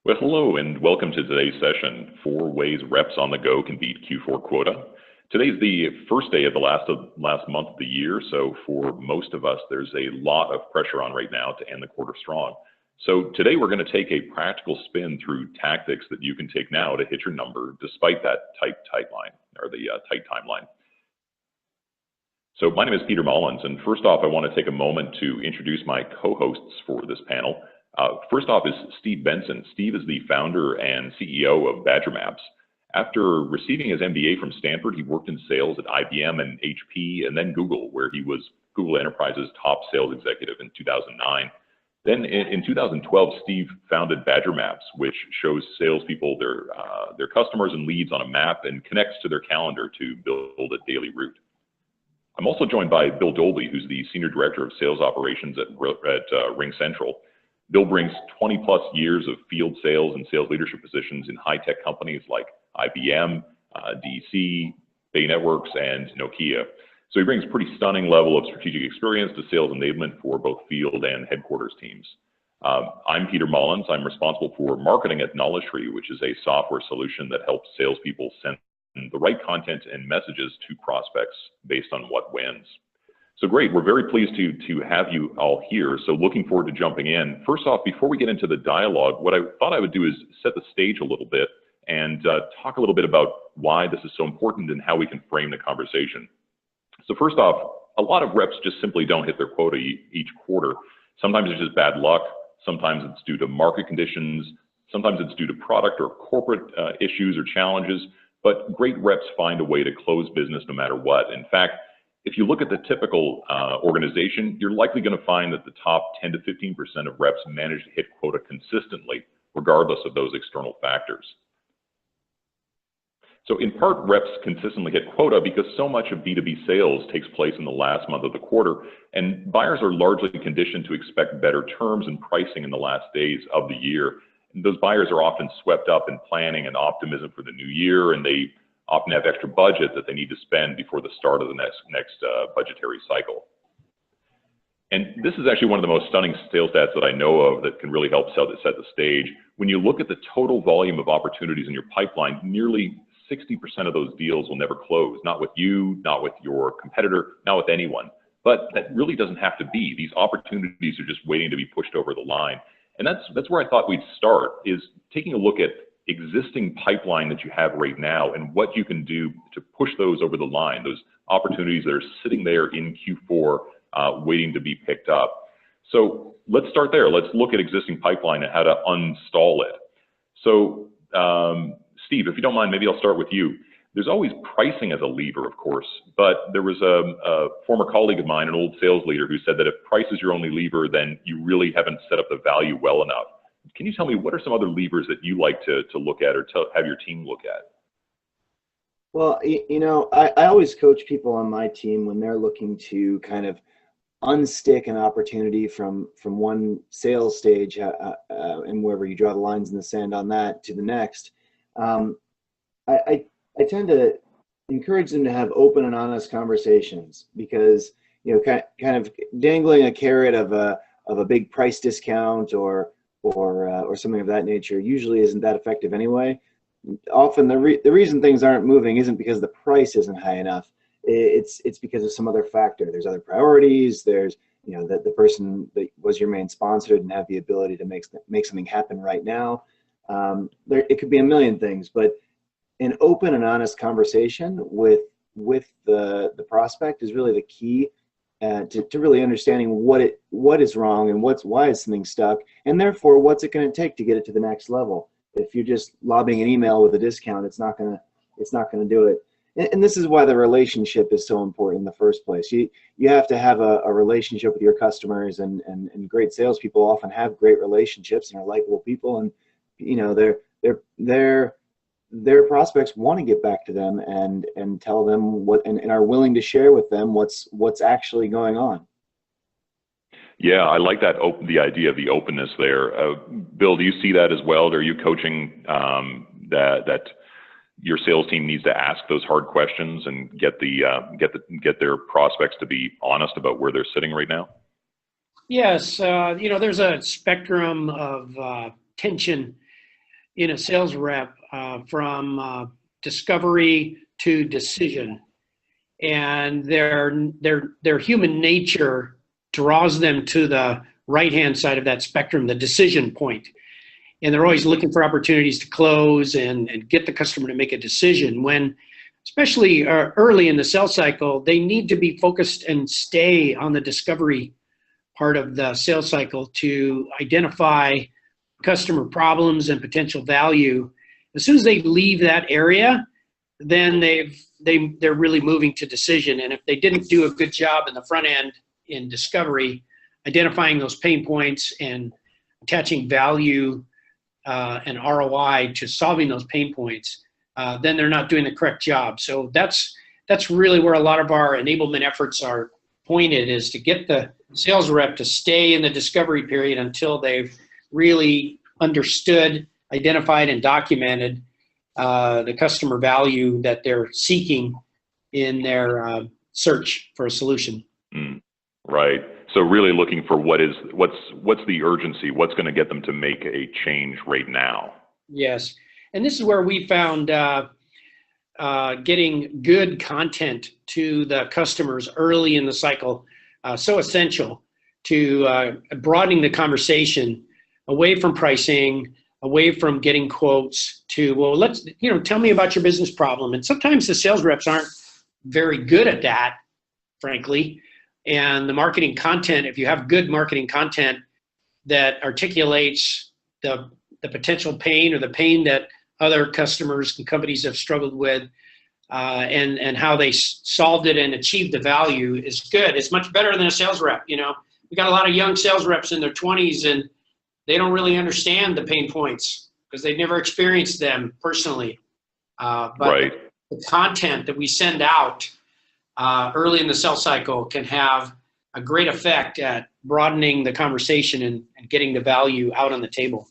Well, hello and welcome to today's session, 4 Ways Reps on the Go Can Beat Q4 Quota. Today's the first day of the last month of the year, so for most of us, there's a lot of pressure on right now to end the quarter strong. So today we're going to take a practical spin through tactics that you can take now to hit your number despite that tight timeline. So my name is Peter Mullins, and first off, I want to take a moment to introduce my co-hosts for this panel. First off is Steve Benson. Steve is the founder and CEO of Badger Maps. After receiving his MBA from Stanford, he worked in sales at IBM and HP, and then Google, where he was Google Enterprise's top sales executive in 2009. Then in 2012, Steve founded Badger Maps, which shows salespeople their customers and leads on a map and connects to their calendar to build a daily route. I'm also joined by Bill Dolby, who's the Senior Director of Sales Operations at Ring Central. Bill brings 20 plus years of field sales and sales leadership positions in high-tech companies like IBM, DC, Bay Networks, and Nokia. So he brings a pretty stunning level of strategic experience to sales enablement for both field and headquarters teams. I'm Peter Mullins. I'm responsible for marketing at KnowledgeTree, which is a software solution that helps salespeople send the right content and messages to prospects based on what wins. So great, we're very pleased to have you all here. So looking forward to jumping in. First off, before we get into the dialogue, what I thought I would do is set the stage a little bit and talk a little bit about why this is so important and how we can frame the conversation. So first off, a lot of reps just simply don't hit their quota each quarter. Sometimes it's just bad luck. Sometimes it's due to market conditions. Sometimes it's due to product or corporate issues or challenges. But great reps find a way to close business no matter what. In fact, if you look at the typical organization, you're likely going to find that the top 10 to 15% of reps manage to hit quota consistently, regardless of those external factors. So in part, reps consistently hit quota because so much of B2B sales takes place in the last month of the quarter, and buyers are largely conditioned to expect better terms and pricing in the last days of the year. And those buyers are often swept up in planning and optimism for the new year, and they often have extra budget that they need to spend before the start of the next budgetary cycle. And this is actually one of the most stunning sales stats that I know of that can really help set the stage. When you look at the total volume of opportunities in your pipeline, nearly 60% of those deals will never close, not with you, not with your competitor, not with anyone. But that really doesn't have to be. These opportunities are just waiting to be pushed over the line. And that's where I thought we'd start, is taking a look at existing pipeline that you have right now and what you can do to push those over the line, those opportunities that are sitting there in Q4 waiting to be picked up. So let's start there. Let's look at existing pipeline and how to uninstall it. So Steve, if you don't mind, maybe I'll start with you. There's always pricing as a lever, of course, but there was a former colleague of mine, an old sales leader, who said that if price is your only lever, then you really haven't set up the value well enough. Can you tell me what are some other levers that you like to look at or have your team look at? Well, I always coach people on my team when they're looking to kind of unstick an opportunity from one sales stage and wherever you draw the lines in the sand on that to the next. I tend to encourage them to have open and honest conversations because, kind of dangling a carrot of a big price discount or something of that nature usually isn't that effective anyway. Often the reason things aren't moving isn't because the price isn't high enough. It's because of some other factor. There's other priorities. There's that the person that was your main sponsor didn't have the ability to make something happen right now. It could be a million things, but an open and honest conversation with the prospect is really the key to really understanding what is wrong and why is something stuck, and therefore what's it going to take to get it to the next level. If you're just lobbing an email with a discount, it's not going to do it. And this is why the relationship is so important in the first place. You have to have a relationship with your customers, and great salespeople often have great relationships and are likable people, and their prospects want to get back to them and tell them what and are willing to share with them what's actually going on. Yeah, I like that the idea of the openness there. Bill, do you see that as well? Are you coaching that your sales team needs to ask those hard questions and get their prospects to be honest about where they're sitting right now? Yes, there's a spectrum of tension in a sales rep from discovery to decision, and their human nature draws them to the right-hand side of that spectrum, the decision point. And they're always looking for opportunities to close and get the customer to make a decision. When, especially early in the sales cycle, they need to be focused and stay on the discovery part of the sales cycle to identify customer problems and potential value. As soon as they leave that area, then they're really moving to decision. And if they didn't do a good job in the front end in discovery, identifying those pain points and attaching value and ROI to solving those pain points, then they're not doing the correct job. So that's really where a lot of our enablement efforts are pointed, is to get the sales rep to stay in the discovery period until they've really understood, identified, and documented the customer value that they're seeking in their search for a solution. Right. So really looking for what's the urgency, what's going to get them to make a change right now. Yes. And this is where we found getting good content to the customers early in the cycle so essential to broadening the conversation away from pricing, away from getting quotes to, well, tell me about your business problem. And sometimes the sales reps aren't very good at that, frankly. And the marketing content, if you have good marketing content that articulates the potential pain or the pain that other customers and companies have struggled with, and how they solved it and achieved the value, is good. It's much better than a sales rep. We got a lot of young sales reps in their 20s, and they don't really understand the pain points because they've never experienced them personally. But right. The content that we send out early in the sales cycle can have a great effect at broadening the conversation and getting the value out on the table.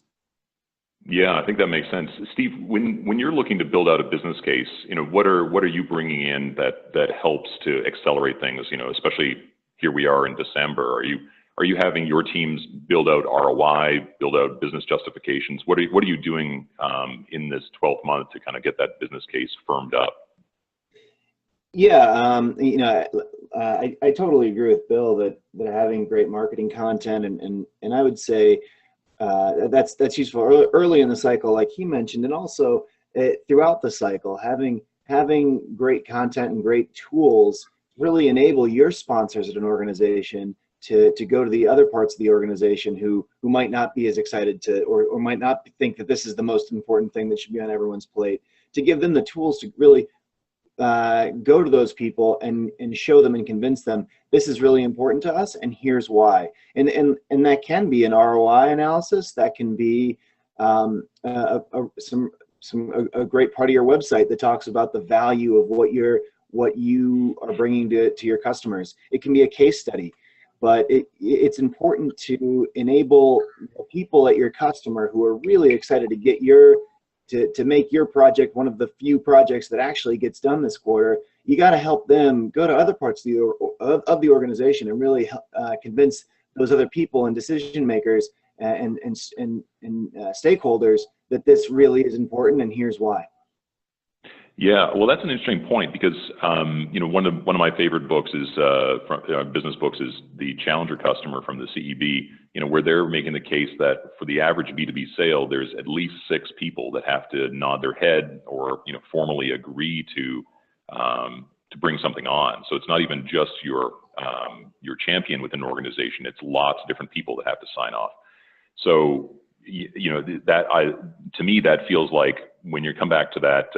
Yeah, I think that makes sense. Steve, when you're looking to build out a business case, what are you bringing in that helps to accelerate things? Especially here we are in December. Are you having your teams build out ROI, build out business justifications? What are you doing in this 12th month to kind of get that business case firmed up? Yeah, I totally agree with Bill that having great marketing content and I would say that's useful early in the cycle, like he mentioned, and also throughout the cycle, having great content and great tools really enable your sponsors at an organization to go to the other parts of the organization who might not be as excited to or might not think that this is the most important thing that should be on everyone's plate, to give them the tools to really go to those people and show them and convince them this is really important to us and here's why. And that can be an ROI analysis. That can be a great part of your website that talks about the value of what you are bringing to your customers. It can be a case study, but it's important to enable people at your customer who are really excited to get to make your project one of the few projects that actually gets done this quarter. You got to help them go to other parts of the organization and really convince those other people and decision makers and stakeholders that this really is important and here's why. Yeah, well, that's an interesting point because one of my favorite books is business books is The Challenger Customer from the CEB. Where they're making the case that for the average B2B sale, there's at least 6 people that have to nod their head or formally agree to bring something on. So it's not even just your champion within an organization; it's lots of different people that have to sign off. So to me that feels like when you come back to that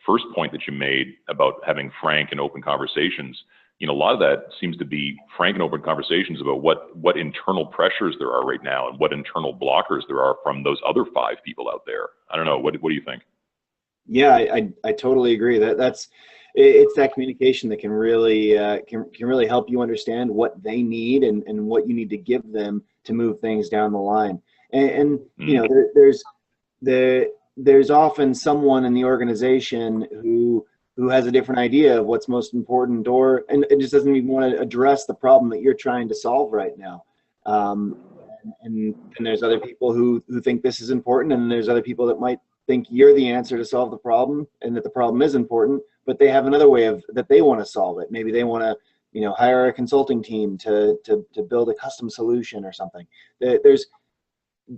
first point that you made about having frank and open conversations. A lot of that seems to be frank and open conversations about what internal pressures there are right now and what internal blockers there are from those other 5 people out there. I don't know. What do you think? Yeah, I totally agree. It's that communication that can really help you understand what they need and what you need to give them to move things down the line. And there's often someone in the organization who has a different idea of what's most important, and it just doesn't even want to address the problem that you're trying to solve right now. and there's other people who think this is important, and there's other people that might think you're the answer to solve the problem, and that the problem is important, but they have another way of that they want to solve it. Maybe they want to, you know, hire a consulting team to build a custom solution or something. But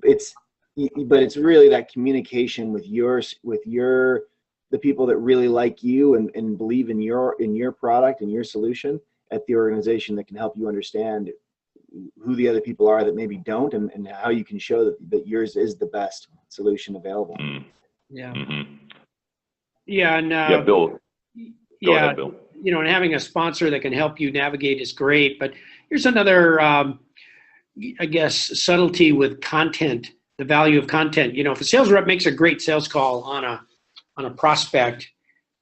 it's really that communication with the people that really like you and believe in your product and your solution at the organization that can help you understand who the other people are that maybe don't, and how you can show that yours is the best solution available. Yeah. Mm-hmm. Yeah. And yeah, Bill. Go ahead, Bill. You know, and having a sponsor that can help you navigate is great. But here's another, I guess, subtlety with content, the value of content. You know, if a sales rep makes a great sales call on a prospect,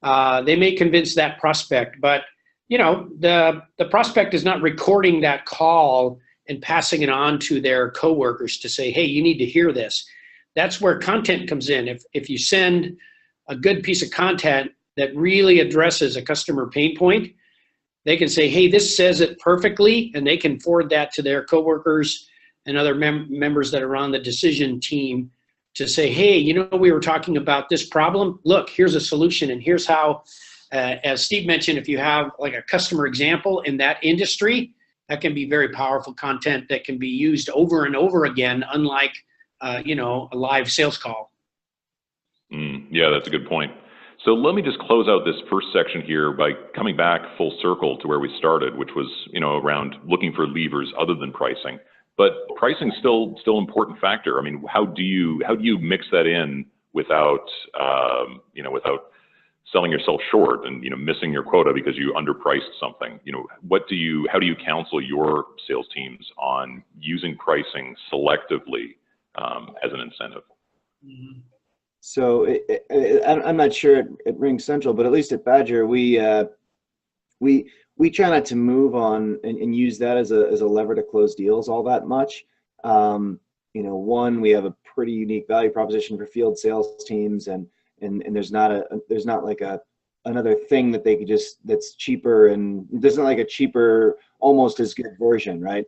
they may convince that prospect, but you know, the prospect is not recording that call and passing it on to their coworkers to say, hey, you need to hear this. That's where content comes in. If you send a good piece of content that really addresses a customer pain point, they can say, hey, this says it perfectly, and they can forward that to their coworkers and other members that are on the decision team to say, hey, you know, we were talking about this problem. Look, here's a solution, and here's how, as Steve mentioned, if you have like a customer example in that industry, that can be very powerful content that can be used over and over again, unlike, you know, a live sales call. Yeah, that's a good point. So let me just close out this first section here by coming back full circle to where we started, which was, you know, around looking for levers other than pricing. But pricing is still an important factor. I mean, how do you mix that in without you know, without selling yourself short and, you know, missing your quota because you underpriced something? You know, how do you counsel your sales teams on using pricing selectively as an incentive? Mm-hmm. So I'm not sure at Ring Central, but at least at Badger, we try not to move on and use that as a lever to close deals all that much. You know, one, we have a pretty unique value proposition for field sales teams, and there's not like another thing that they could that's cheaper, and there's not like a cheaper, almost as good version, right?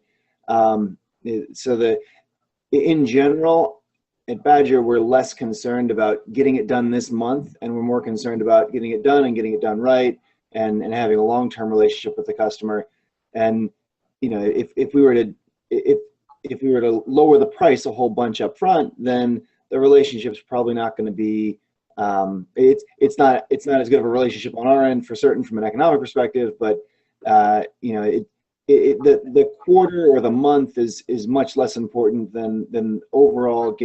So in general, at Badger, we're less concerned about getting it done this month, and we're more concerned about getting it done and getting it done right, and having a long-term relationship with the customer. And you know, if we were to lower the price a whole bunch up front, then the relationship's probably not going to be it's not as good of a relationship on our end for certain from an economic perspective, but you know, the quarter or the month is much less important than overall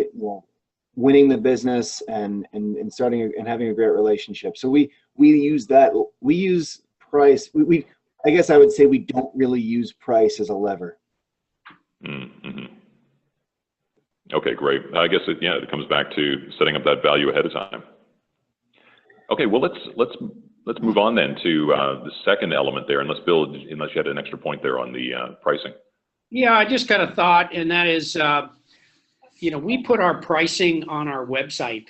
winning the business and starting and having a great relationship. So we use that. We use price. I guess I would say we don't really use price as a lever. Mm-hmm. Okay, great. I guess it comes back to setting up that value ahead of time. Okay, well let's move on then to the second element there, unless Bill, unless you had an extra point there on the pricing. Yeah, I just got a thought, and that is, you know, we put our pricing on our website,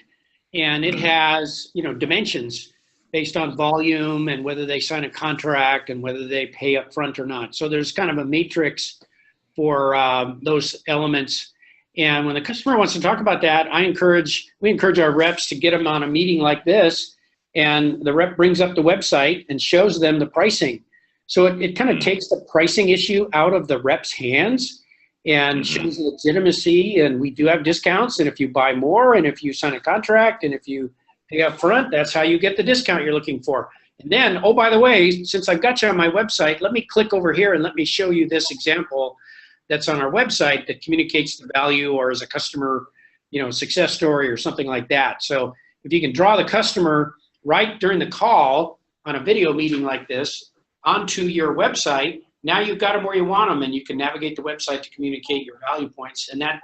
and it has, you know, dimensions based on volume and whether they sign a contract and whether they pay up front or not. So there's kind of a matrix for those elements. And when the customer wants to talk about that, we encourage our reps to get them on a meeting like this, and the rep brings up the website and shows them the pricing. So it kind of takes the pricing issue out of the rep's hands and shows legitimacy. And we do have discounts, and if you buy more, and if you sign a contract, and if you pay up front, that's how you get the discount you're looking for. And then, oh, by the way, since I've got you on my website, let me click over here and let me show you this example that's on our website that communicates the value, or is a customer, you know, success story or something like that. So if you can draw the customer right during the call on a video meeting like this onto your website, now you've got them where you want them, and you can navigate the website to communicate your value points. And that,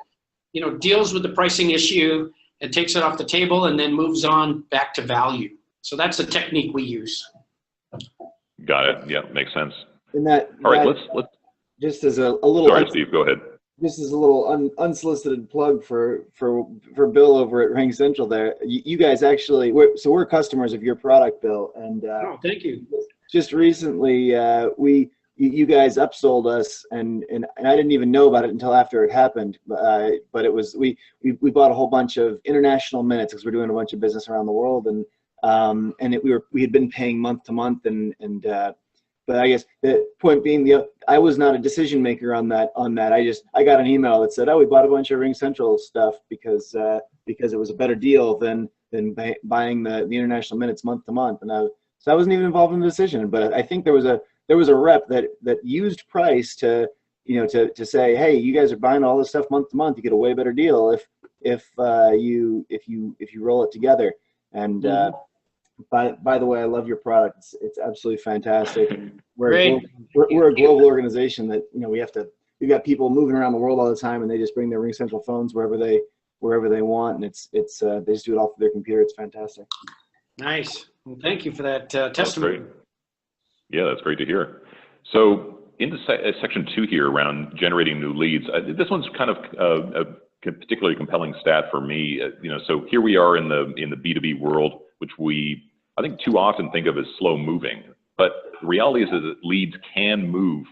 you know, deals with the pricing issue and takes it off the table, and then moves on back to value. So that's the technique we use. Got it. Yeah, makes sense. And that, all right, let's just as a little. Sorry, Steve, go ahead. This is a little unsolicited plug for Bill over at Ring Central there. You guys actually, we're customers of your product, Bill. And oh, thank you. Just recently, we you guys upsold us, and I didn't even know about it until after it happened. But it was we bought a whole bunch of international minutes because we're doing a bunch of business around the world, and we had been paying month to month, but I guess the point being, I was not a decision maker on that. I got an email that said, oh, we bought a bunch of RingCentral stuff because it was a better deal than buying the international minutes month to month, so I wasn't even involved in the decision. But I think there was a rep that used price to say, hey, you guys are buying all this stuff month to month, you get a way better deal if you roll it together. And by the way, I love your product. It's absolutely fantastic. We're a global organization that we've got people moving around the world all the time, and they just bring their RingCentral phones wherever they want, and it's they just do it all through their computer. It's fantastic. Nice. Well, thank you for that testimony. That's great. Yeah, that's great to hear. So into section 2 here around generating new leads, this one's kind of a particularly compelling stat for me. So here we are in the B2B world, which I think too often think of as slow moving. But the reality is that leads can move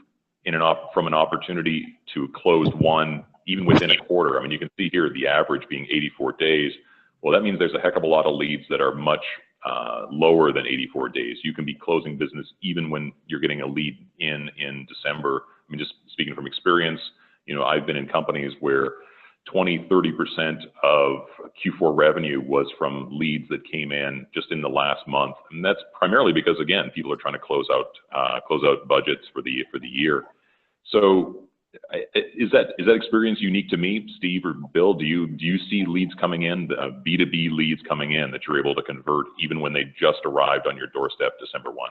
from an opportunity to a closed one, even within a quarter. I mean, you can see here the average being 84 days. Well, that means there's a heck of a lot of leads that are much lower than 84 days. You can be closing business even when you're getting a lead in December. I mean, just speaking from experience, I've been in companies where 20–30% of Q4 revenue was from leads that came in just in the last month, and that's primarily because, again, people are trying to close out budgets for the year. So, is that experience unique to me, Steve or Bill? Do you see leads coming in, B2B leads coming in that you're able to convert even when they just arrived on your doorstep December 1?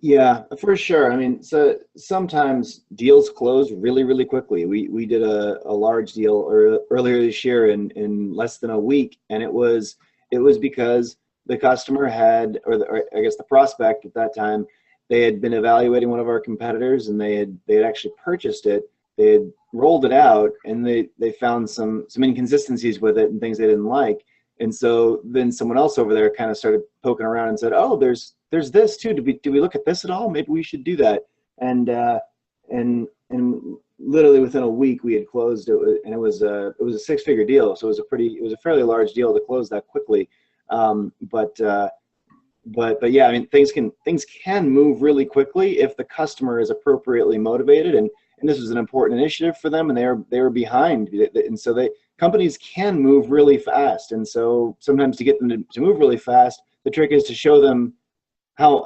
Yeah, for sure. I mean, so sometimes deals close really, really quickly. We did a large deal earlier this year in less than a week, and it was because the customer had, or I guess the prospect at that time, they had been evaluating one of our competitors, and they had actually purchased it. They had rolled it out, and they found some inconsistencies with it and things they didn't like. And so then someone else over there kind of started poking around and said, oh, there's this too. Do we look at this at all? Maybe we should do that. And literally within a week we had closed it, and it was a 6-figure deal. So it was a fairly large deal to close that quickly. But yeah, I mean, things can move really quickly if the customer is appropriately motivated, and this was an important initiative for them, and they were behind, and so companies can move really fast. And so sometimes to get them to move really fast, the trick is to show them how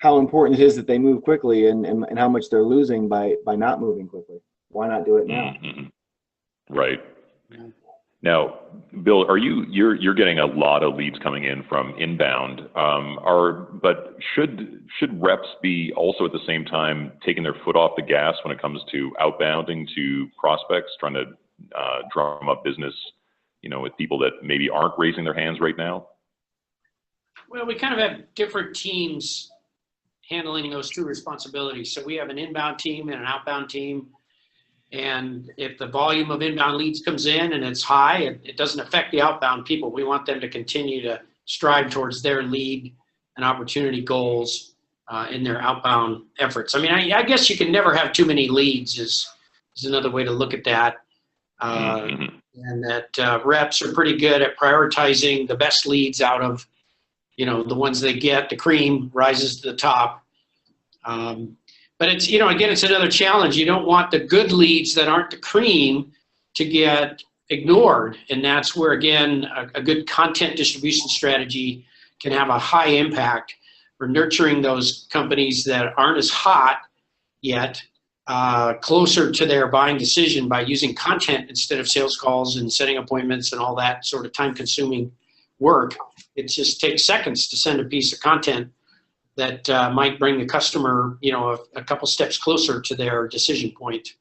important it is that they move quickly, and how much they're losing by not moving quickly. Why not do it now? Mm-hmm. Right. Now, Bill, you're getting a lot of leads coming in from inbound, but should reps be also at the same time taking their foot off the gas when it comes to outbounding to prospects, trying to drum up business, with people that maybe aren't raising their hands right now? Well, we kind of have different teams handling those two responsibilities. So we have an inbound team and an outbound team. And if the volume of inbound leads comes in and it's high, it doesn't affect the outbound people. We want them to continue to strive towards their lead and opportunity goals in their outbound efforts. I mean, I guess you can never have too many leads is another way to look at that. And that reps are pretty good at prioritizing the best leads out of, the ones they get. The cream rises to the top. But it's, again, it's another challenge. You don't want the good leads that aren't the cream to get ignored. And that's where, again, a good content distribution strategy can have a high impact for nurturing those companies that aren't as hot yet, closer to their buying decision by using content instead of sales calls and setting appointments and all that sort of time-consuming work. It just takes seconds to send a piece of content that might bring the customer, a couple steps closer to their decision point.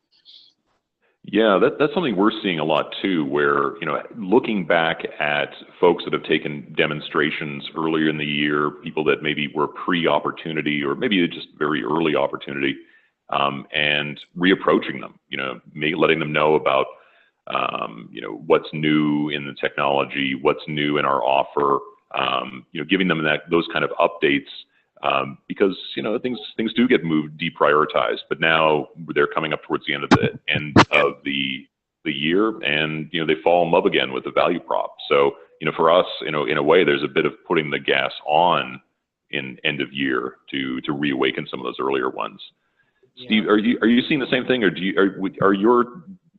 Yeah, that's something we're seeing a lot too, where, looking back at folks that have taken demonstrations earlier in the year, people that maybe were pre-opportunity or maybe just very early opportunity, and reapproaching them, letting them know about, what's new in the technology, what's new in our offer, giving them those kind of updates. because things do get moved, deprioritized. But now they're coming up towards the end of the year, and they fall in love again with the value prop. So for us, in a way, there's a bit of putting the gas on in end of year to reawaken some of those earlier ones. Yeah. Steve, are you seeing the same thing, or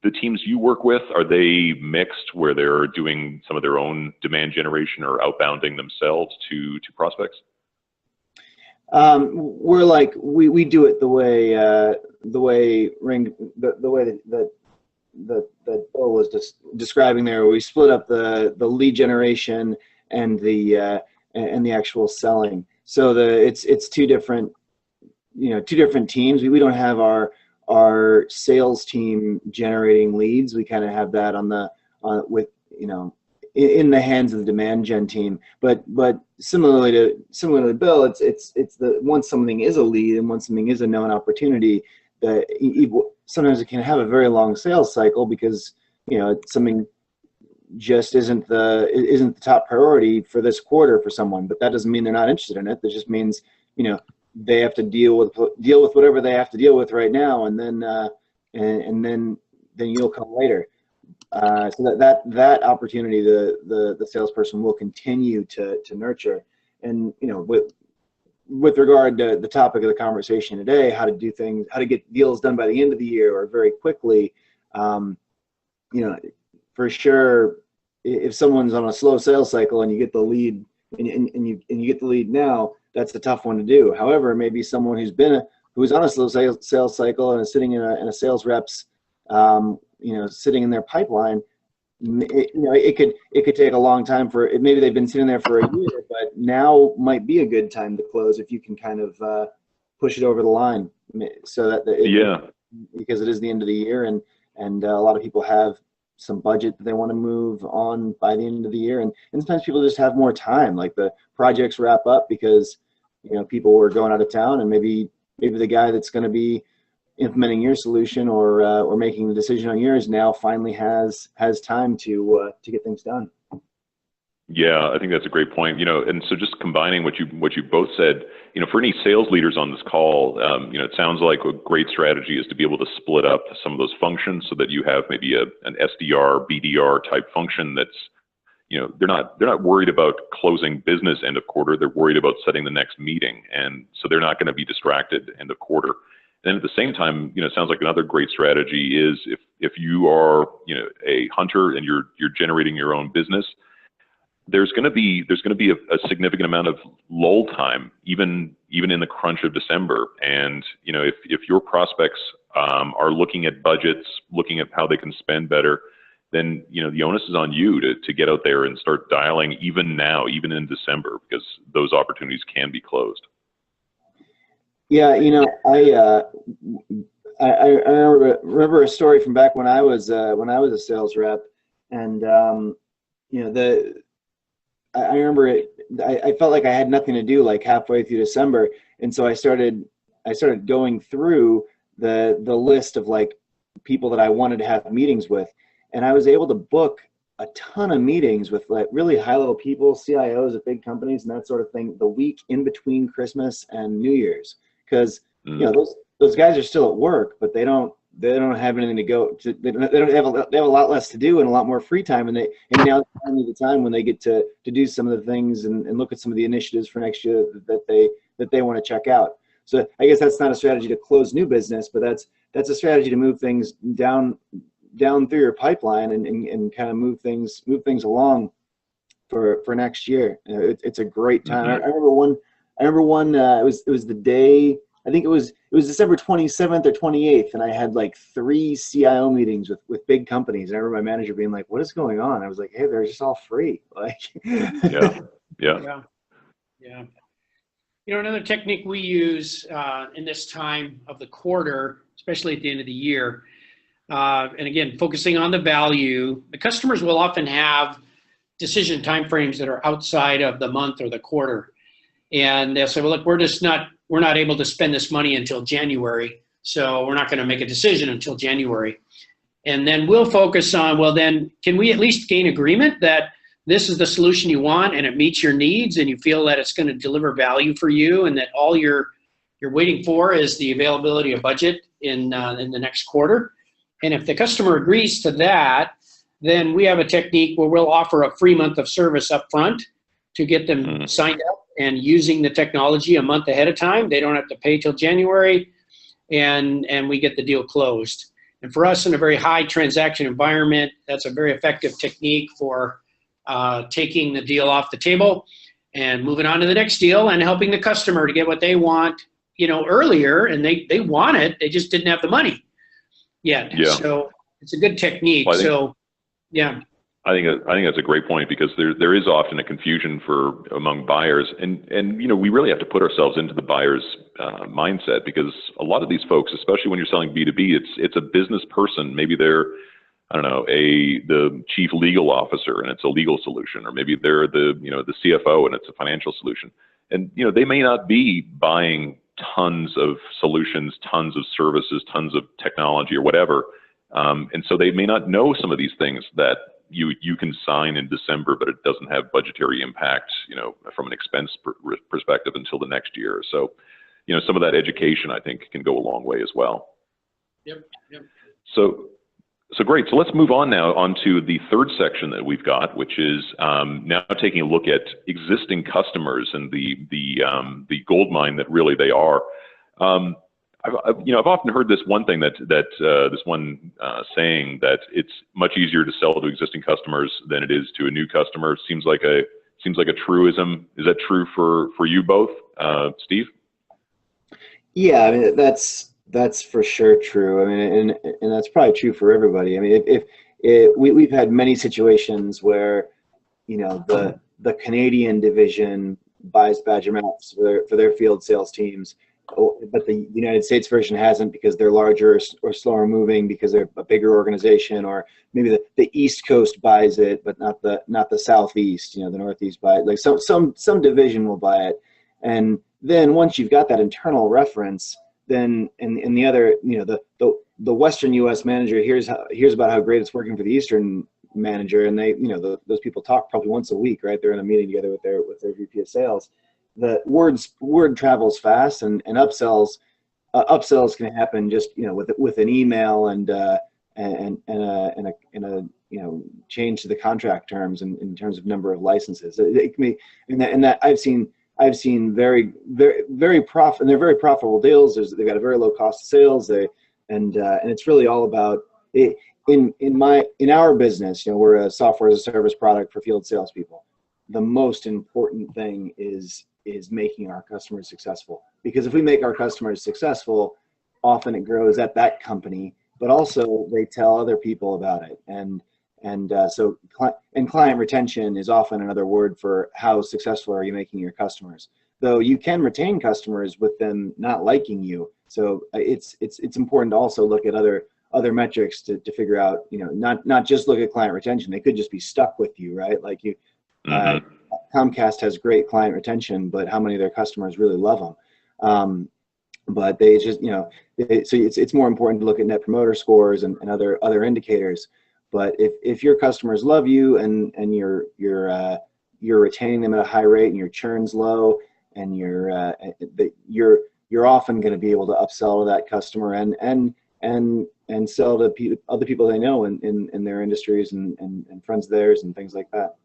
the teams you work with, are they mixed where they're doing some of their own demand generation or outbounding themselves to prospects? We're like we do it the way that Bill was just describing there. We split up the lead generation and the actual selling. So it's two different teams. We don't have our sales team generating leads. We kind of have that in the hands of the demand gen team. But similarly to Bill, it's the once something is a lead and once something is a known opportunity, that sometimes it can have a very long sales cycle because something just isn't the top priority for this quarter for someone. But that doesn't mean they're not interested in it. That just means they have to deal with whatever they have to deal with right now, and then you'll come later. So that opportunity, the salesperson will continue to nurture. And with regard to the topic of the conversation today, how to get deals done by the end of the year or very quickly, for sure, if someone's on a slow sales cycle and you get the lead and you get the lead now, that's a tough one to do. However, maybe someone who's on a slow sales cycle and is sitting in a sales rep's sitting in their pipeline, it could take a long time maybe they've been sitting there for a year, but now might be a good time to close if you can kind of push it over the line. So because it is the end of the year, and a lot of people have some budget that they want to move on by the end of the year, and sometimes people just have more time. Like the projects wrap up because people were going out of town, and maybe the guy that's going to be implementing your solution or making the decision on yours now finally has time to get things done. Yeah, I think that's a great point. And so just combining what you both said, for any sales leaders on this call, it sounds like a great strategy is to be able to split up some of those functions so that you have maybe an SDR, BDR type function that's, they're not worried about closing business end of quarter. They're worried about setting the next meeting, and so they're not going to be distracted end of quarter. And at the same time, it sounds like another great strategy is if you are, a hunter and you're generating your own business, there's going to be a significant amount of lull time, even in the crunch of December. And if your prospects are looking at budgets, looking at how they can spend better, then the onus is on you to get out there and start dialing even now, even in December, because those opportunities can be closed. Yeah, I remember a story from back when I was a sales rep, and I remember it. I felt like I had nothing to do like halfway through December, and so I started going through the list of like people that I wanted to have meetings with, and I was able to book a ton of meetings with like really high level people, CIOs at big companies and that sort of thing, the week in between Christmas and New Year's, because those guys are still at work, but they don't have anything to go to. They have a lot less to do and a lot more free time, and now is the time when they get to do some of the things and look at some of the initiatives for next year that they want to check out. So I guess that's not a strategy to close new business, but that's a strategy to move things down through your pipeline and kind of move things along for next year. It's a great time. I remember one. It was the day. I think it was December 27th or 28th, and I had like 3 CIO meetings with big companies. And I remember my manager being like, "What is going on?" I was like, "Hey, they're just all free." Like, yeah. Another technique we use in this time of the quarter, especially at the end of the year, and again, focusing on the value, the customers will often have decision timeframes that are outside of the month or the quarter. And they'll say, well, look, we're not able to spend this money until January, so we're not going to make a decision until January. And then we'll focus on, well, then can we at least gain agreement that this is the solution you want and it meets your needs and you feel that it's going to deliver value for you and that all you're waiting for is the availability of budget in the next quarter. And if the customer agrees to that, then we have a technique where we'll offer a free month of service up front to get them signed up and using the technology a month ahead of time. They don't have to pay till January, and we get the deal closed. And for us in a very high transaction environment, that's a very effective technique for taking the deal off the table and moving on to the next deal and helping the customer to get what they want, earlier, and they want it, they just didn't have the money yet. Yeah. So it's a good technique. Well, yeah. I think that's a great point, because there is often a confusion among buyers, and we really have to put ourselves into the buyer's mindset, because a lot of these folks, especially when you're selling B2B, it's a business person. Maybe they're, I don't know, the chief legal officer and it's a legal solution, or maybe they're the CFO and it's a financial solution. And they may not be buying tons of solutions, tons of services, tons of technology or whatever. And so they may not know some of these things that you can sign in December, but it doesn't have budgetary impact, from an expense perspective until the next year. So, some of that education, I think, can go a long way as well. Yep. So great. So let's move on now onto the third section that we've got, which is now taking a look at existing customers and the gold mine that really they are. I've often heard this one thing this one saying that it's much easier to sell to existing customers than it is to a new customer. Seems like a truism. Is that true for you both, Steve? Yeah, I mean, that's for sure true. I mean, and that's probably true for everybody. I mean, we've had many situations where, the Canadian division buys Badger Maps for their field sales teams, but the United States version hasn't, because they're larger or slower moving, because they're a bigger organization, or maybe the East Coast buys it, but not the Southeast. The Northeast buy it. Like some division will buy it, and then once you've got that internal reference, then in the other, the Western U.S. manager hears about how great it's working for the Eastern manager, and they, those people talk probably once a week, right? They're in a meeting together with their VP of sales. The word travels fast, and upsells can happen just with an email and a change to the contract terms in terms of number of licenses. It can be, and that I've seen very, very, very they're very profitable deals. They've got a very low cost of sales. And it's really all about it. In our business, we're a software as a service product for field salespeople. The most important thing is making our customers successful, because if we make our customers successful, often it grows at that company, but also they tell other people about it. So client retention is often another word for how successful are you making your customers. Though you can retain customers with them not liking you. So it's important to also look at other metrics to figure out, not just look at client retention. They could just be stuck with you, right? Like Comcast has great client retention, but how many of their customers really love them? But they just, so it's more important to look at net promoter scores and other indicators. But if your customers love you and you're retaining them at a high rate and your churn's low, and you're often going to be able to upsell to that customer and sell to other people they know in their industries and friends of theirs and things like that.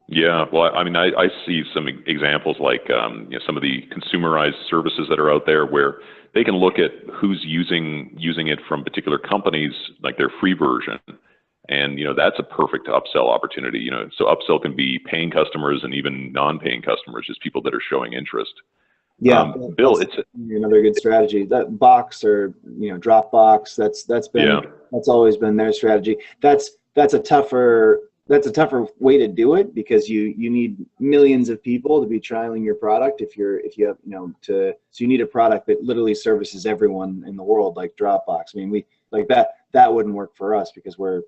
Yeah, well, I mean, I see some examples like some of the consumerized services that are out there where they can look at who's using it from particular companies, like their free version. And, that's a perfect upsell opportunity. So upsell can be paying customers and even non-paying customers, just people that are showing interest. Yeah, Bill, it's another good strategy. That Box or Dropbox, that's always been their strategy. That's a tougher way to do it, because you need millions of people to be trialing your product. If you have so you need a product that literally services everyone in the world, like Dropbox. I mean, we like that wouldn't work for us, because we're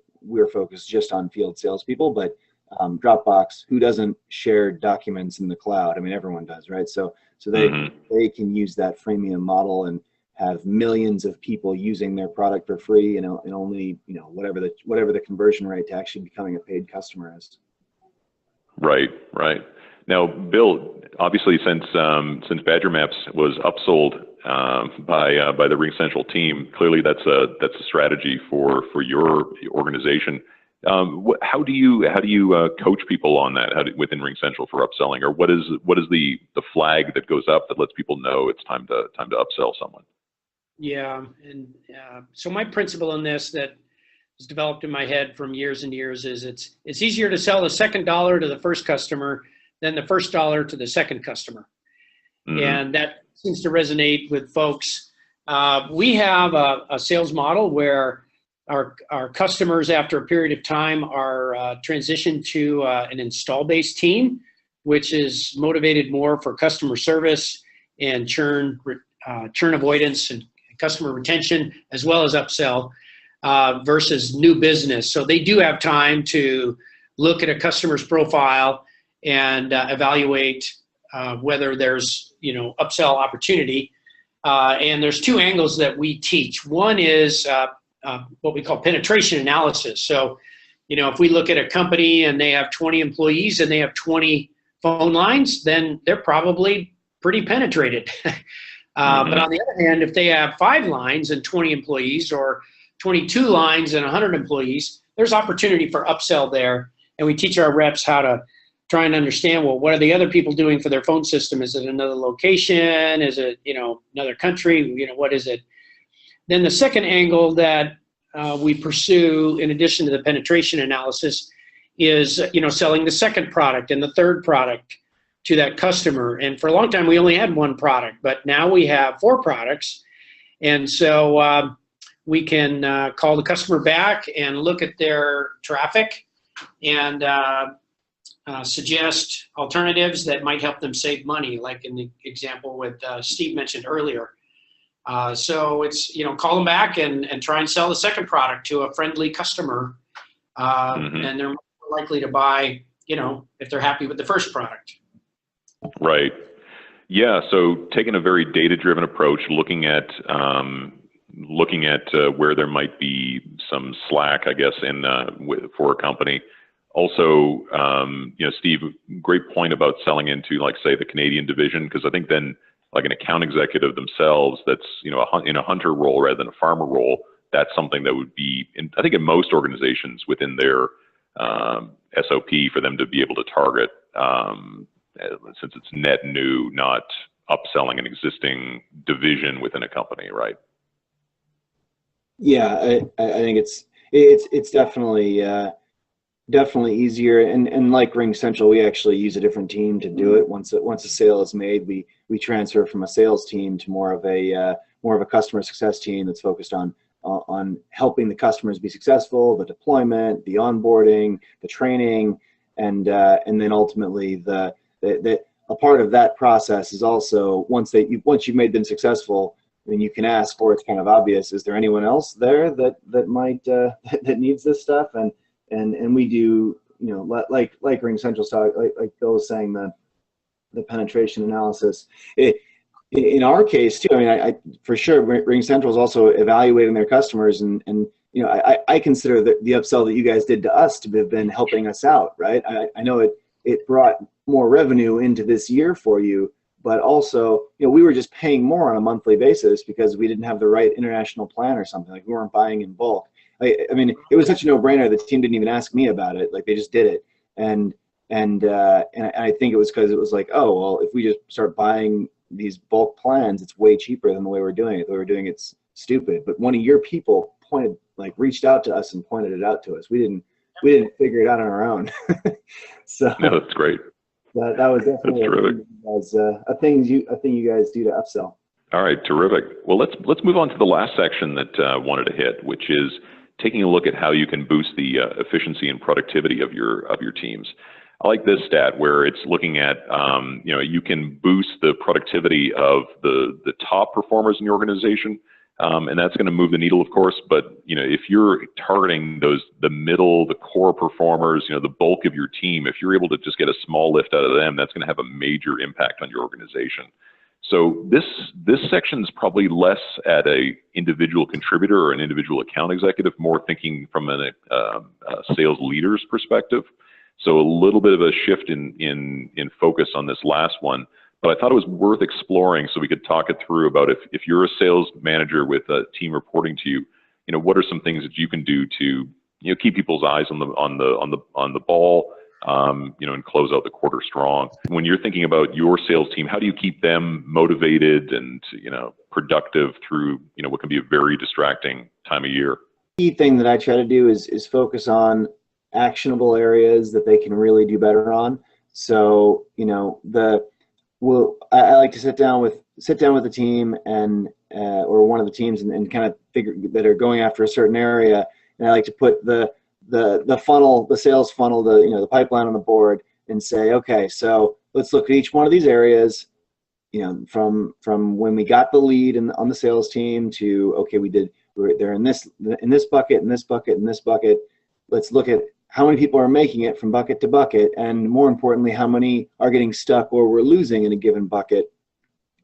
focused just on field salespeople. But Dropbox, who doesn't share documents in the cloud? I mean, everyone does, right? So they can use that freemium model and have millions of people using their product for free, and only whatever the conversion rate to actually becoming a paid customer is. Right, right. Now, Bill, obviously, since Badger Maps was upsold by the RingCentral team, clearly that's a strategy for your organization. How do you coach people on that within RingCentral for upselling, or what is the flag that goes up that lets people know it's time to upsell someone? Yeah, and so my principle in this that was developed in my head from years and years is it's easier to sell the second dollar to the first customer than the first dollar to the second customer. Mm-hmm. And that seems to resonate with folks. We have a sales model where our customers, after a period of time, are transitioned to an install-based team, which is motivated more for customer service and churn avoidance and customer retention, as well as upsell, versus new business. So they do have time to look at a customer's profile and evaluate whether there's upsell opportunity. And there's two angles that we teach. One is what we call penetration analysis. So, if we look at a company and they have 20 employees and they have 20 phone lines, then they're probably pretty penetrated. Mm-hmm. But on the other hand, if they have 5 lines and 20 employees, or 22 lines and 100 employees, there's opportunity for upsell there. And we teach our reps how to try and understand, well, what are the other people doing for their phone system? Is it another location? Is it, another country? What is it? Then the second angle that we pursue, in addition to the penetration analysis, is, selling the second product and the third product to that customer. And for a long time, we only had one product, but now we have 4 products. And so we can call the customer back and look at their traffic and suggest alternatives that might help them save money, like in the example with Steve mentioned earlier. So it's, call them back and try and sell the second product to a friendly customer. Mm-hmm. And they're more likely to buy, if they're happy with the first product. Right. Yeah. So taking a very data-driven approach, looking at where there might be some slack, I guess, for a company. Also, Steve, great point about selling into, like, say, the Canadian division, because I think then, like, an account executive themselves, that's in a hunter role rather than a farmer role. That's something that would be, I think, in most organizations within their SOP for them to be able to target. Since it's net new, not upselling an existing division within a company, right? Yeah, I think it's definitely easier. And like RingCentral, we actually use a different team to do it. Once a sale is made, we transfer from a sales team to more of a customer success team that's focused on helping the customers be successful, the deployment, the onboarding, the training, and then ultimately a part of that process is also once you've made them successful, then you can ask, or it's kind of obvious, is there anyone else there that might that needs this stuff? And we do, like RingCentral talk, like Bill was saying, the penetration analysis. In our case too, I mean, I for sure RingCentral is also evaluating their customers, and I consider the upsell that you guys did to us to have been helping us out, right? I know it brought more revenue into this year for you, but also, we were just paying more on a monthly basis because we didn't have the right international plan or something. Like, we weren't buying in bulk. I mean, it was such a no-brainer. The team didn't even ask me about it. Like, they just did it. And I think it was because it was like, oh, well, if we just start buying these bulk plans, it's way cheaper than the way we're doing it. The way we're doing it's stupid. But one of your people reached out to us and pointed it out to us. We didn't figure it out on our own. So no, that's great. That was definitely a thing you guys do to upsell. All right, terrific. Well, let's move on to the last section that I wanted to hit, which is taking a look at how you can boost the efficiency and productivity of your teams. I like this stat where it's looking at you can boost the productivity of the top performers in the organization, and that's going to move the needle, of course. But if you're targeting the middle, the core performers, the bulk of your team, if you're able to just get a small lift out of them, that's going to have a major impact on your organization. So this section is probably less at a individual contributor or an individual account executive, more thinking from a sales leader's perspective. So a little bit of a shift in focus on this last one, but I thought it was worth exploring so we could talk it through about if you're a sales manager with a team reporting to you, what are some things that you can do to keep people's eyes on the ball, and close out the quarter strong. When you're thinking about your sales team, how do you keep them motivated and productive through what can be a very distracting time of year? Key thing that I try to do is focus on actionable areas that they can really do better on. So I like to sit down with the team and or one of the teams and kind of figure that are going after a certain area, and I like to put the funnel, the sales funnel, the pipeline on the board, and say, okay, so let's look at each one of these areas, from when we got the lead on the sales team to, okay, they're in this bucket, and this bucket, and this bucket. Let's look at how many people are making it from bucket to bucket, and more importantly, how many are getting stuck or we're losing in a given bucket.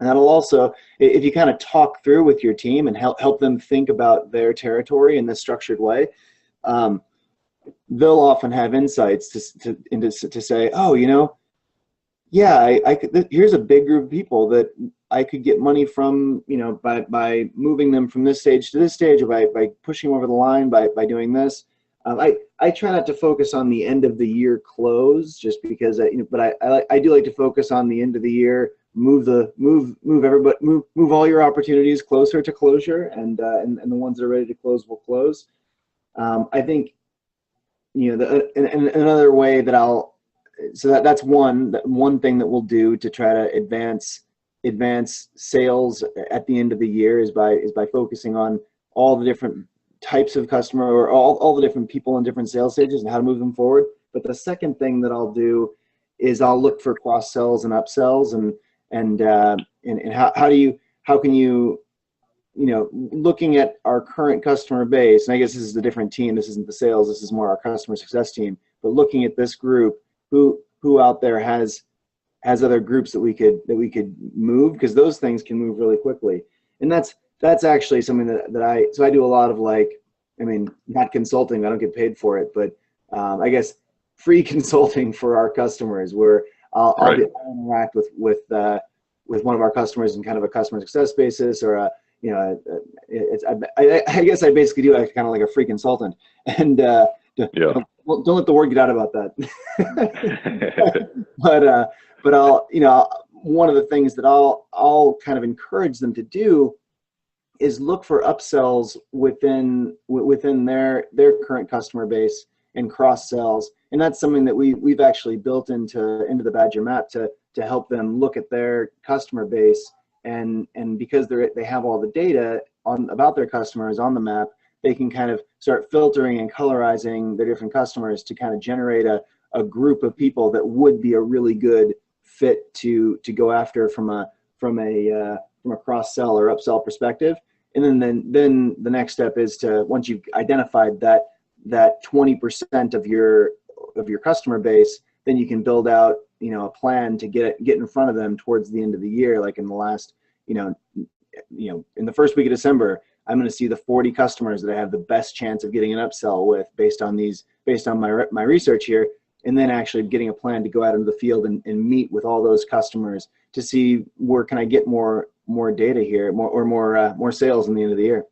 And that'll also, if you kind of talk through with your team and help them think about their territory in this structured way, they'll often have insights to say, oh, yeah, here's a big group of people that I could get money from, by moving them from this stage to this stage, or by pushing them over the line, by doing this. I try not to focus on the end of the year close, just because, but I do like to focus on the end of the year. Move all your opportunities closer to closure, and the ones that are ready to close will close. I think another way that that's one thing that we'll do to try to advance sales at the end of the year is by focusing on all the different types of customer, or all the different people in different sales stages, and how to move them forward. But the second thing that I'll do is I'll look for cross sells and upsells, and how can you looking at our current customer base, and I guess this is a different team, this isn't the sales, this is more our customer success team, but looking at this group, who out there has other groups that we could move, because those things can move really quickly. And that's actually something that I do a lot of, not consulting, I don't get paid for it, but I guess free consulting for our customers, where I'll interact with one of our customers in kind of a customer success basis, or I guess I basically do act kind of like a free consultant, and don't let the word get out about that. but I'll one of the things that I'll kind of encourage them to do is look for upsells within their current customer base, and cross sells. And that's something that we've actually built into the Badger Map to help them look at their customer base, and because they have all the data about their customers on the map, they can kind of start filtering and colorizing their different customers to kind of generate a group of people that would be a really good fit to go after from a cross sell or upsell perspective. And then the next step is to, once you've identified that 20% of your customer base, then you can build out a plan to get in front of them towards the end of the year. Like in the last in the first week of December, I'm going to see the 40 customers that I have the best chance of getting an upsell with, based on my research here, and then actually getting a plan to go out into the field and meet with all those customers to see where can I get more data here, more sales in the end of the year.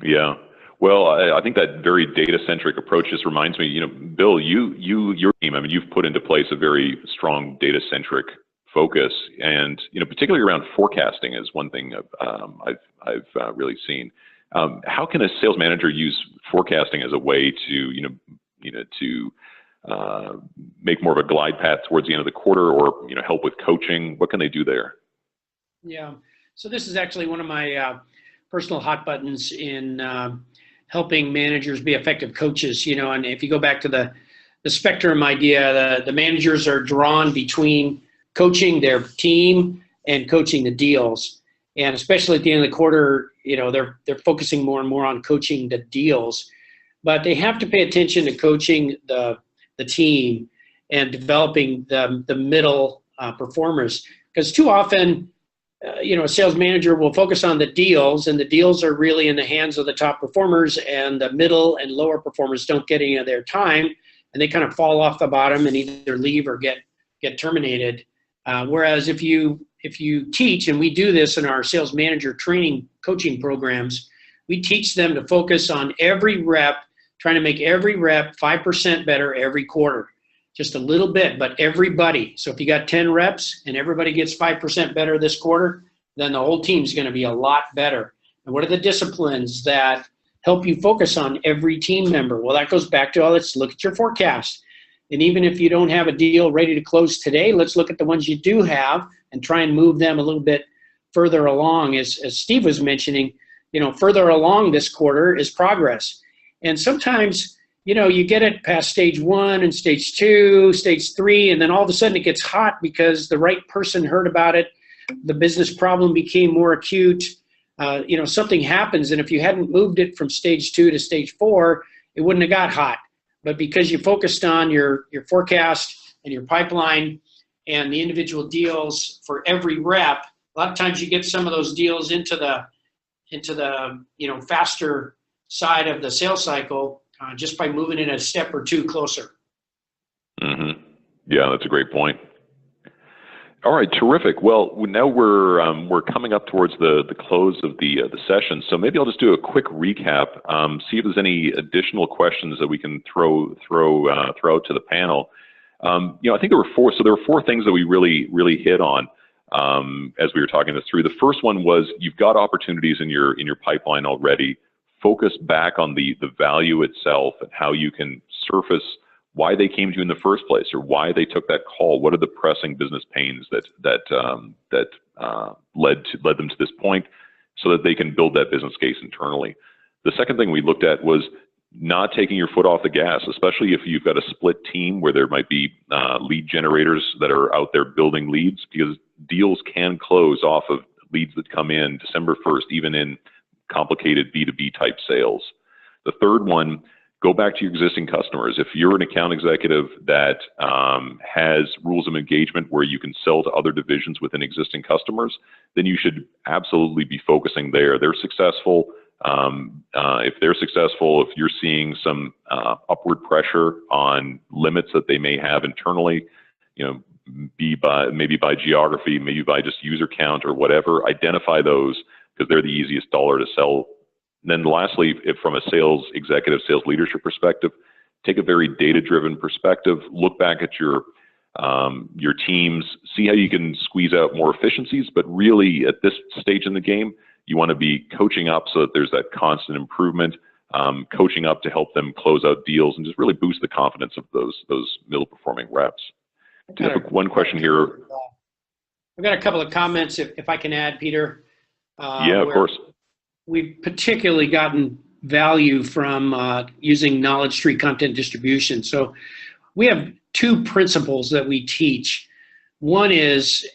Yeah. Well, I think that very data-centric approach just reminds me, Bill, your team, you've put into place a very strong data-centric focus, and particularly around forecasting is one thing I've really seen. How can a sales manager use forecasting as a way to make more of a glide path towards the end of the quarter, or help with coaching? What can they do there? Yeah. So this is actually one of my personal hot buttons in helping managers be effective coaches. And if you go back to the spectrum idea, the managers are drawn between coaching their team and coaching the deals. And especially at the end of the quarter, they're focusing more and more on coaching the deals. But they have to pay attention to coaching the team and developing the middle performers. Because too often, a sales manager will focus on the deals, and the deals are really in the hands of the top performers, and the middle and lower performers don't get any of their time. and they kind of fall off the bottom and either leave or get terminated. Whereas if you teach, and we do this in our sales manager training coaching programs, we teach them to focus on every rep, trying to make every rep 5% better every quarter. Just a little bit, but everybody. So if you got 10 reps and everybody gets 5% better this quarter, then the whole team's going to be a lot better. And what are the disciplines that help you focus on every team member? Well, that goes back to, let's look at your forecast. And even if you don't have a deal ready to close today, let's look at the ones you do have and try and move them a little bit further along. As Steve was mentioning, further along this quarter is progress. And sometimes, you get it past stage 1 and stage 2, stage 3, and then all of a sudden it gets hot because the right person heard about it. The business problem became more acute. Something happens, and if you hadn't moved it from stage 2 to stage 4, it wouldn't have got hot. But because you focused on your forecast and your pipeline and the individual deals for every rep, a lot of times you get some of those deals into the faster side of the sales cycle just by moving it a step or two closer. Mm-hmm. Yeah, that's a great point. All right, terrific. Well, now we're coming up towards the close of the session, so maybe I'll just do a quick recap, see if there's any additional questions that we can throw out to the panel. I think there were four. So there were 4 things that we really hit on as we were talking this through. The first one was you've got opportunities in your pipeline already. Focus back on the value itself and how you can surface why they came to you in the first place, or why they took that call. What are the pressing business pains that led them to this point, so that they can build that business case internally. The second thing we looked at was not taking your foot off the gas, especially if you've got a split team where there might be lead generators that are out there building leads, because deals can close off of leads that come in December 1st, even in complicated B2B type sales. The third one, go back to your existing customers. If you're an account executive that has rules of engagement where you can sell to other divisions within existing customers, then you should absolutely be focusing there. They're successful. If they're successful, if you're seeing some upward pressure on limits that they may have internally, maybe by geography, maybe by just user count or whatever, identify those, because they're the easiest dollar to sell. And then lastly, if from a sales executive, sales leadership perspective, take a very data-driven perspective, look back at your teams, see how you can squeeze out more efficiencies, but really at this stage in the game, you want to be coaching up so that there's that constant improvement, coaching up to help them close out deals and just really boost the confidence of those middle performing reps. One question here. I've got a couple of comments if I can add, Peter. Yeah, of course. We've particularly gotten value from using KnowledgeTree content distribution. So we have 2 principles that we teach. One is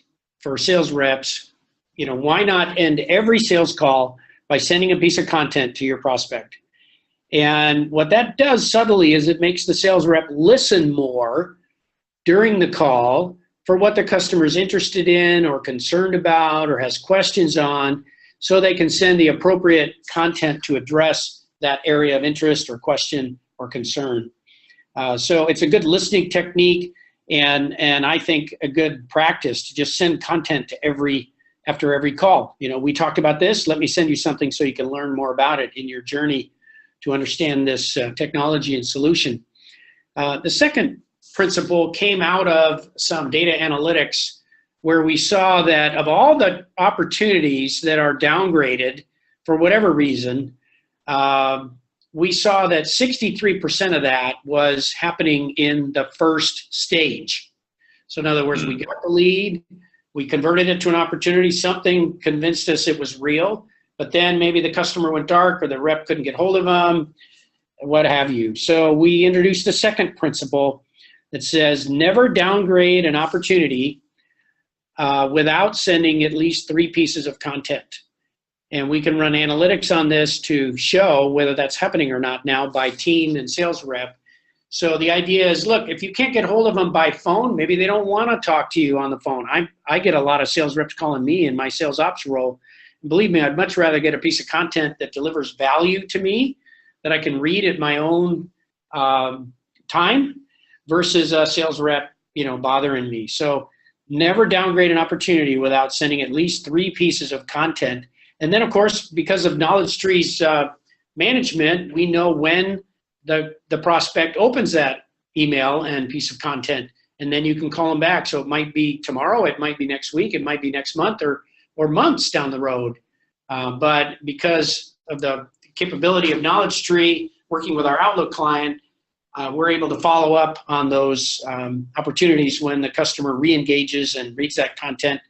for sales reps, why not end every sales call by sending a piece of content to your prospect? And what that does subtly is it makes the sales rep listen more during the call for what the customer is interested in or concerned about or has questions on, so they can send the appropriate content to address that area of interest or question or concern. So it's a good listening technique, and I think a good practice to just send content to after every call. We talked about this, let me send you something so you can learn more about it in your journey to understand this technology and solution. The second principle came out of some data analytics, where we saw that of all the opportunities that are downgraded for whatever reason, we saw that 63% of that was happening in the first stage. So in other words, we got the lead, we converted it to an opportunity, something convinced us it was real, but then maybe the customer went dark or the rep couldn't get hold of them, what have you. So we introduced a second principle that says never downgrade an opportunity without sending at least 3 pieces of content. And we can run analytics on this to show whether that's happening or not now by team and sales rep. So the idea is, look, if you can't get hold of them by phone, maybe they don't want to talk to you on the phone. I get a lot of sales reps calling me in my sales ops role. And believe me, I'd much rather get a piece of content that delivers value to me, that I can read at my own time, versus a sales rep, bothering me. So never downgrade an opportunity without sending at least 3 pieces of content. And then, of course, because of KnowledgeTree's management, we know when the prospect opens that email and piece of content, and then you can call them back. So it might be tomorrow, it might be next week, it might be next month, or months down the road. But because of the capability of KnowledgeTree working with our Outlook client, we're able to follow up on those opportunities when the customer re-engages and reads that content,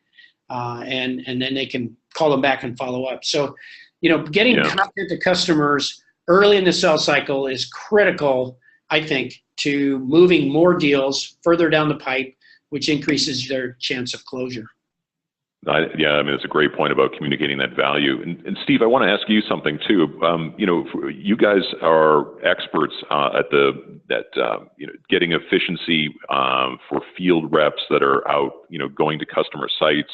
and then they can call them back and follow up. So, getting content to customers early in the sales cycle is critical, I think, to moving more deals further down the pipe, which increases their chance of closure. It's a great point about communicating that value. And Steve, I want to ask you something too. You guys are experts at getting efficiency for field reps that are out, going to customer sites.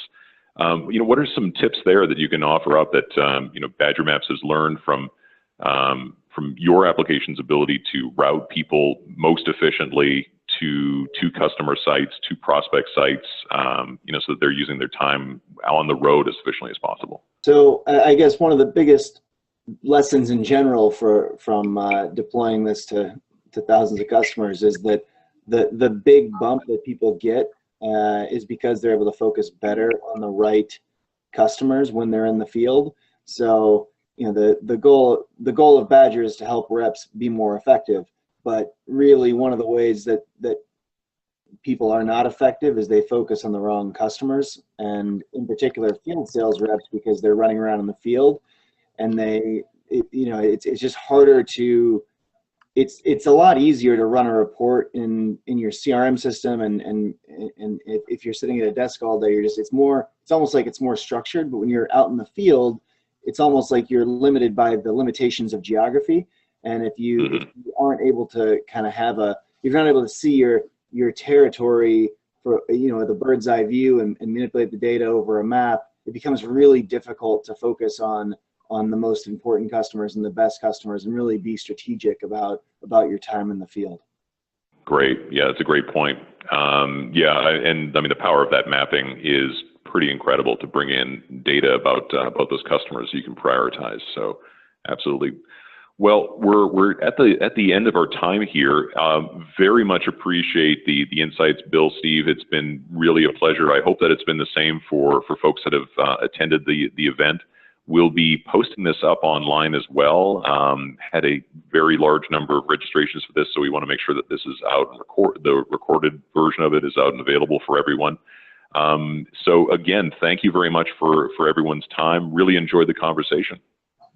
What are some tips there that you can offer up that Badger Maps has learned from your application's ability to route people most efficiently to customer sites, to prospect sites, so that they're using their time on the road as efficiently as possible? So I guess one of the biggest lessons in general from deploying this to thousands of customers is that the big bump that people get is because they're able to focus better on the right customers when they're in the field. So the goal of Badger is to help reps be more effective. But really, one of the ways that people are not effective is they focus on the wrong customers, and in particular field sales reps, because they're running around in the field, and it's just harder to. It's a lot easier to run a report in your CRM system, and if you're sitting at a desk all day, it's almost like it's more structured. But when you're out in the field, it's almost like you're limited by the limitations of geography. And if you aren't able to kind of you're not able to see your territory for, the bird's eye view and manipulate the data over a map, it becomes really difficult to focus on the most important customers and the best customers and really be strategic about your time in the field. Great. Yeah, that's a great point. And the power of that mapping is pretty incredible to bring in data about those customers you can prioritize. So absolutely. Well, we're at the end of our time here. Very much appreciate the insights, Bill, Steve. It's been really a pleasure. I hope that it's been the same for folks that have attended the event. We'll be posting this up online as well. Had a very large number of registrations for this, so we want to make sure that this is out and the recorded version of it is out and available for everyone. So again, thank you very much for everyone's time. Really enjoyed the conversation.